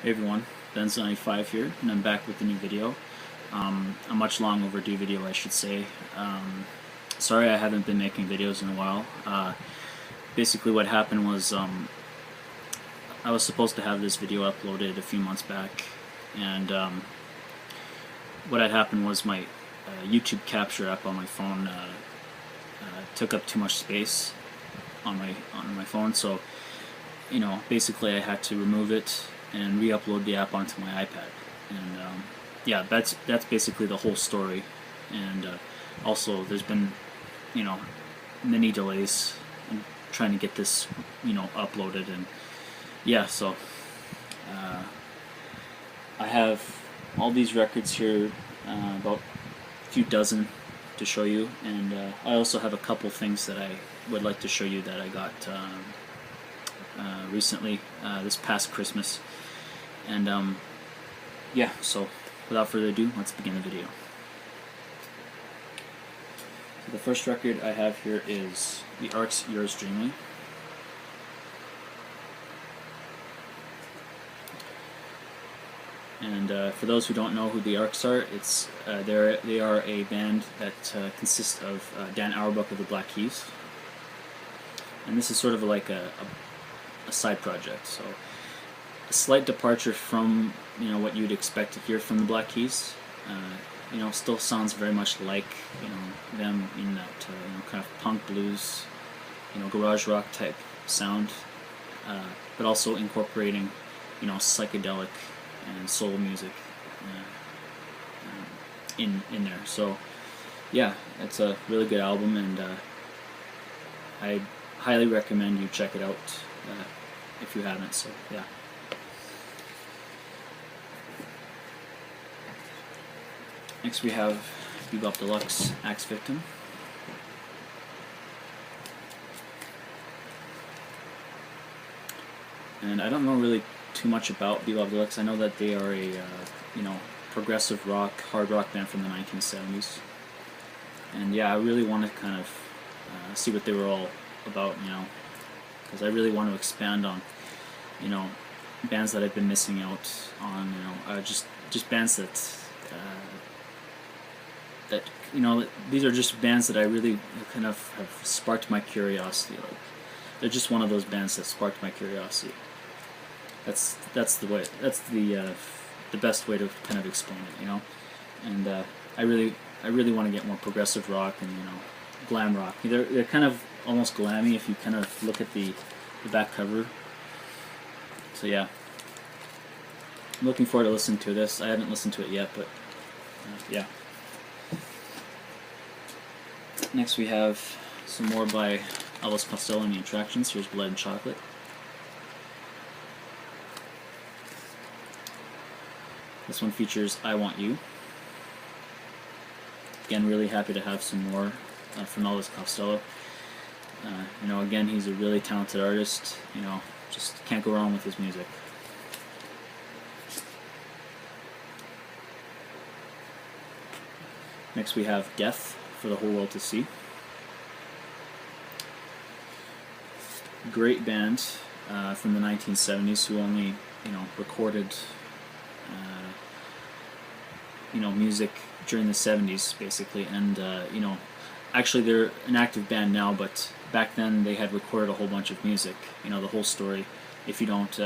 Hey everyone, Ben's95 here, and I'm back with a new video. A much long overdue video, I should say. Sorry I haven't been making videos in a while. Basically what happened was I was supposed to have this video uploaded a few months back, and what had happened was my YouTube capture app on my phone took up too much space on my phone, so basically I had to remove it and re-upload the app onto my iPad, and yeah, that's basically the whole story. And also, there's been many delays in trying to get this uploaded, and yeah, so I have all these records here, about a few dozen to show you, and I also have a couple things that I would like to show you that I got recently, this past Christmas. And yeah, so without further ado, let's begin the video. So the first record I have here is the Ark's Yours Dreamily. And for those who don't know who the Arcs are, they are a band that consists of Dan Auerbach of the Black Keys, and this is sort of like a side project. So a slight departure from what you'd expect to hear from the Black Keys. Still sounds very much like them in that kind of punk blues, garage rock type sound, but also incorporating psychedelic and soul music in there. So yeah, it's a really good album, and I highly recommend you check it out if you haven't. So yeah. Next we have Bebop Deluxe, Axe Victim. And I don't know really too much about Bebop Deluxe. I know that they are a progressive rock, hard rock band from the 1970s. And yeah, I really want to kind of see what they were all about, because I really want to expand on bands that I've been missing out on, just bands that these are just bands that I really kind of have sparked my curiosity. Like, they're just one of those bands that sparked my curiosity. That's the best way to kind of explain it, And I really want to get more progressive rock and glam rock. They're kind of almost glammy if you kind of look at the back cover. So yeah, I'm looking forward to listening to this. I haven't listened to it yet, but yeah. Next we have some more by Elvis Costello and the Attractions. Here's Blood and Chocolate. This one features I Want You. Again, really happy to have some more from Elvis Costello. Again, he's a really talented artist. Just can't go wrong with his music. Next we have Death for the Whole World to See. Great band from the 1970s who only recorded music during the 70s basically, and actually they're an active band now, but back then they had recorded a whole bunch of music. The whole story, if you don't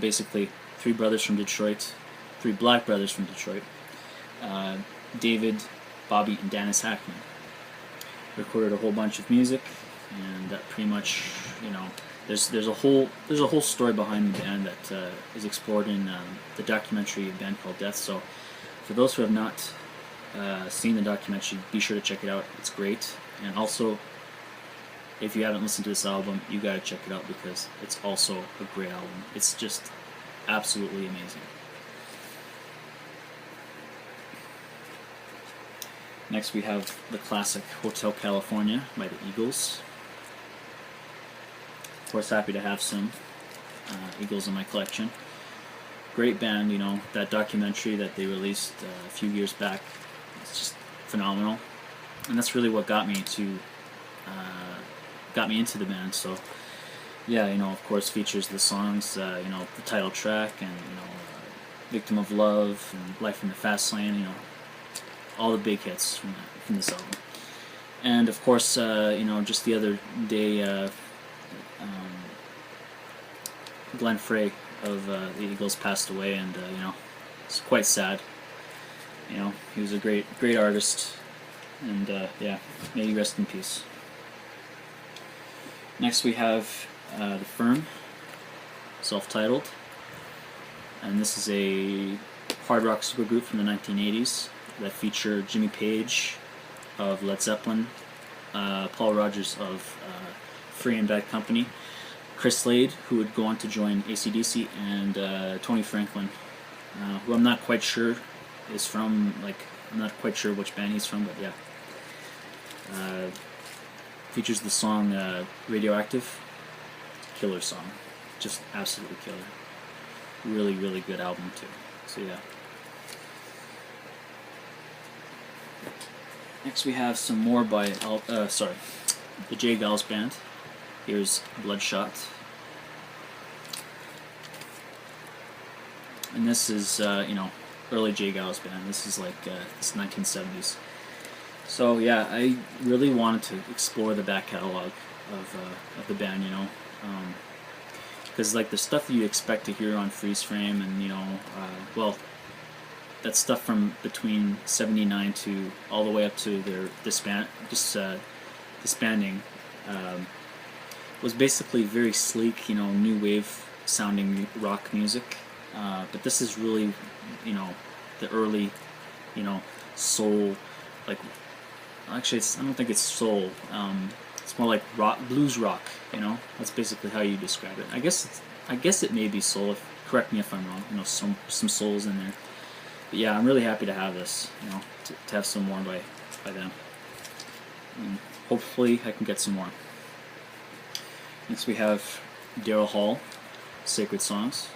basically three brothers from Detroit, three black brothers from Detroit, David, Bobby, and Dennis Hackman, recorded a whole bunch of music, and that pretty much there's a whole story behind the band that is explored in the documentary, a band called Death. So for those who have not seen the documentary, be sure to check it out. It's great. And also, if you haven't listened to this album, you gotta check it out, because it's also a great album. It's just absolutely amazing. Next we have the classic Hotel California by the Eagles. Of course, happy to have some Eagles in my collection. Great band, that documentary that they released a few years back, it's just phenomenal. And that's really what got me into the band. So yeah, of course, features the songs, the title track, and "Victim of Love" and "Life in the Fast Lane." All the big hits from this album. And of course, just the other day, Glenn Frey of the Eagles passed away, and it's quite sad. He was a great artist, and yeah, may he rest in peace. Next we have The Firm, self-titled, and this is a hard rock supergroup from the 1980s that featured Jimmy Page of Led Zeppelin, Paul Rodgers of Free and Bad Company, Chris Slade, who would go on to join AC/DC, and Tony Franklin, who I'm not quite sure is from, I'm not quite sure which band he's from, but yeah. Features the song Radioactive. Killer song. Just absolutely killer. Really, really good album too. So yeah. Next we have some more by the J. Geils Band. Here's Bloodshot. And this is, early J. Geils Band. This is this 1970s. So yeah, I really wanted to explore the back catalog of the band, because the stuff that you expect to hear on Freeze Frame, and that stuff from between '79 to all the way up to their disbanding, was basically very sleek, new wave sounding rock music. But this is really, the early, soul, actually, I don't think it's soul. It's more like rock, blues rock. That's basically how you describe it. I guess it may be soul. Correct me if I'm wrong. Some souls in there. But yeah, I'm really happy to have this. To have some more by them. And hopefully, I can get some more. Next, we have Daryl Hall, Sacred Songs.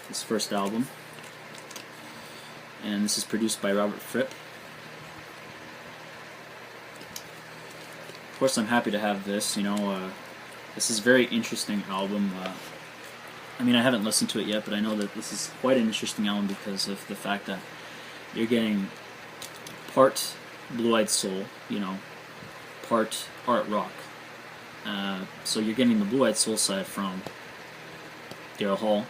His first album, and this is produced by Robert Fripp. Of course, I'm happy to have this. This is a very interesting album. I haven't listened to it yet, but I know that this is quite an interesting album because of the fact that you're getting part Blue-Eyed Soul, part art rock. So you're getting the Blue-Eyed Soul side from Daryl Hall,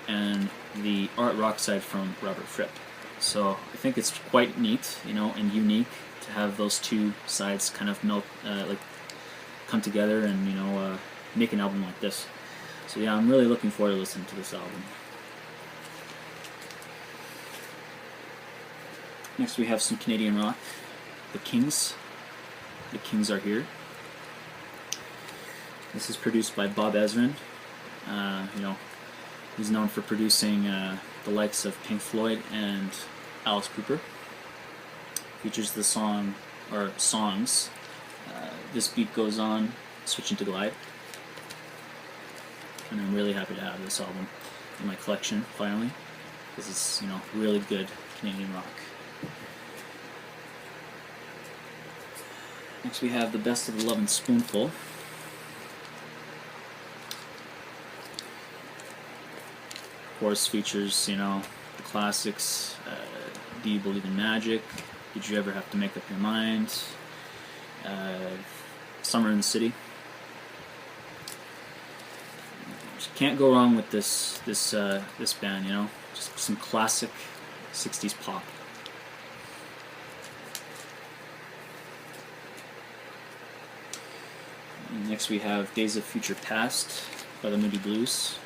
and the art rock side from Robert Fripp. So I think it's quite neat, and unique to have those two sides kind of come together and make an album like this. So yeah, I'm really looking forward to listening to this album. Next we have some Canadian rock, The Kings. The Kings Are Here. This is produced by Bob Ezrin. He's known for producing the likes of Pink Floyd and Alice Cooper. Features the songs, This Beat Goes On, Switching to Glide. And I'm really happy to have this album in my collection, finally, because it's, really good Canadian rock. Next we have The Best of the Lovin' Spoonful. Of course, features, the classics, Do You Believe in Magic? Did You Ever Have to Make Up Your Mind? Summer in the City. Just can't go wrong with this band, just some classic 60s pop. And next we have Days of Future Past by the Moody Blues,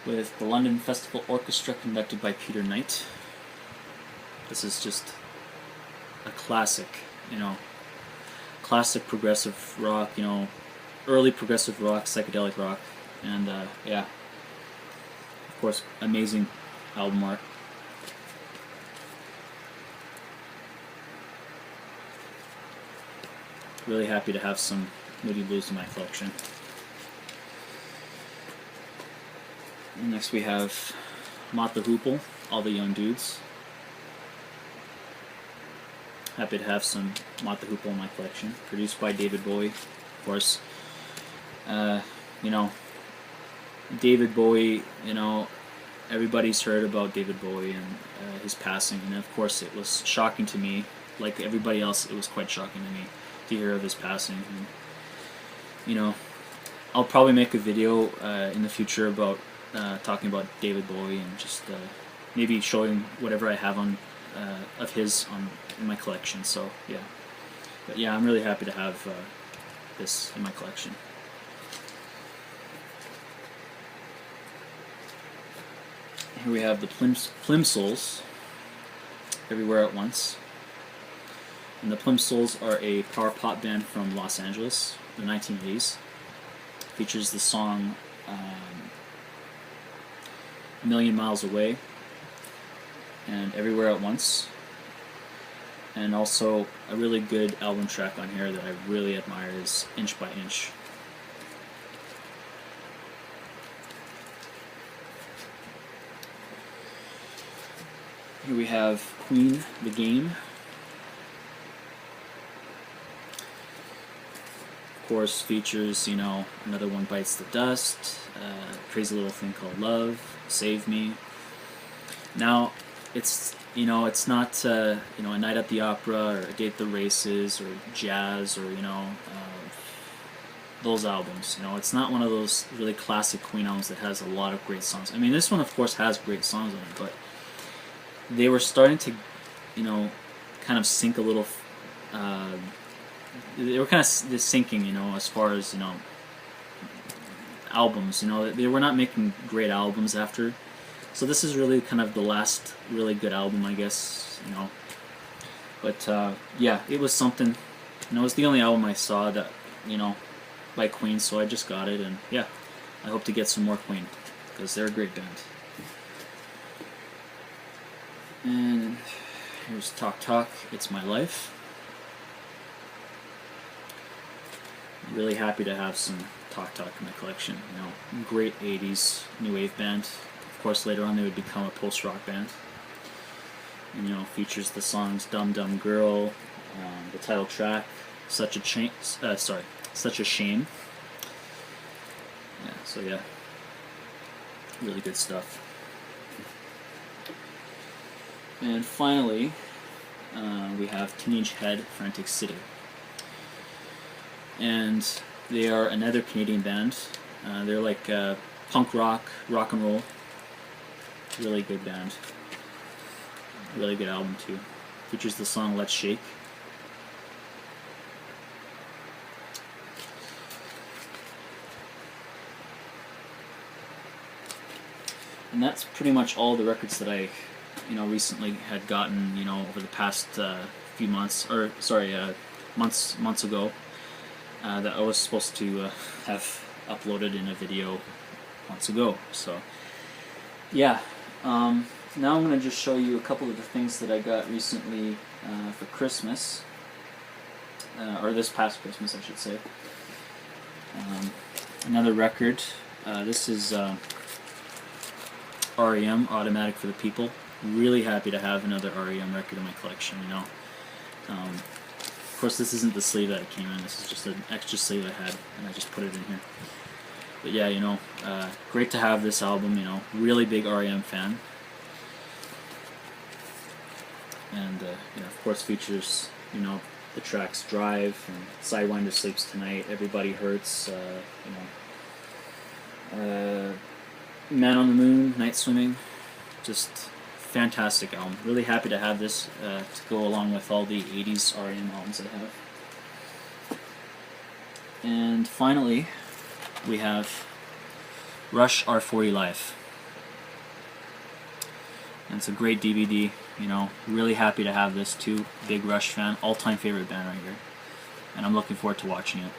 with the London Festival Orchestra conducted by Peter Knight. This is just a classic, classic progressive rock, early progressive rock, psychedelic rock, and yeah, of course, amazing album art. Really happy to have some Moody Blues in my collection. Next we have Mott the Hoople, All the Young Dudes. Happy to have some Mott the Hoople in my collection. Produced by David Bowie. of course. You know, David Bowie, you know, everybody's heard about David Bowie and his passing, and of course it was shocking to me. Like everybody else, it was quite shocking to me to hear of his passing. And, you know, I'll probably make a video in the future about talking about David Bowie and just maybe showing whatever I have on of his in my collection. So yeah, but yeah, I'm really happy to have this in my collection. Here we have the Plimsouls, Everywhere at Once. And the Plimsouls are a power pop band from Los Angeles, the 1980s. Features the song A Million Miles Away and Everywhere at Once. And also a really good album track on here that I really admire is Inch by Inch. Here we have Queen, The Game. Of course, features, you know, Another One Bites the Dust, Crazy Little Thing Called Love, Save Me. Now, it's, you know, it's not, you know, A Night at the Opera or A Day at the Races or Jazz or, you know, those albums. You know, it's not one of those really classic Queen albums that has a lot of great songs. I mean, this one, of course, has great songs on it, but they were starting to, you know, kind of sink a little. They were kind of sinking, you know, as far as, you know, albums. You know, they were not making great albums after. So this is really kind of the last really good album, I guess. You know, but yeah, it was something. You know, it was the only album I saw that, you know, by Queen. So I just got it, and yeah, I hope to get some more Queen because they're a great band. And here's Talk Talk, It's My Life. I'm really happy to have some Talk Talk in my collection. You know, great 80s new wave band. Of course, later on they would become a post-rock band. And, you know, features the songs Dumb Dumb Girl, the title track, Such a Shame. Yeah, so yeah, really good stuff. And finally, we have Teenage Head, Frantic City. And they are another Canadian band. They're like punk rock, rock and roll. Really good band. Really good album too. Features the song Let's Shake. And that's pretty much all the records that I, you know, recently had gotten, you know, over the past few months, or sorry, months ago, that I was supposed to have uploaded in a video months ago. So yeah, now I'm going to just show you a couple of the things that I got recently for Christmas, or this past Christmas I should say. Another record, this is REM, Automatic for the People. Really happy to have another REM record in my collection, you know. Of course, this isn't the sleeve that it came in. This is just an extra sleeve I had, and I just put it in here. But yeah, you know, great to have this album, you know. Really big REM fan. And, you know, of course features, you know, the tracks Drive, and Sidewinder Sleeps Tonight, Everybody Hurts, you know, Man on the Moon, Night Swimming. Just fantastic album. Really happy to have this to go along with all the 80s REM albums I have. And finally, we have Rush R40 Live. And it's a great DVD, you know. Really happy to have this too. Big Rush fan, all-time favorite band right here. And I'm looking forward to watching it.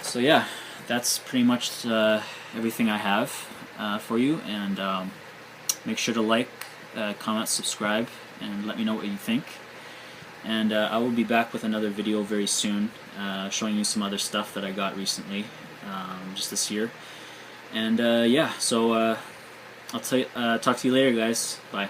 So yeah, that's pretty much everything I have for you. And make sure to like, comment, subscribe, and let me know what you think. And I will be back with another video very soon, showing you some other stuff that I got recently, just this year. And yeah, so I'll talk to you later, guys. Bye.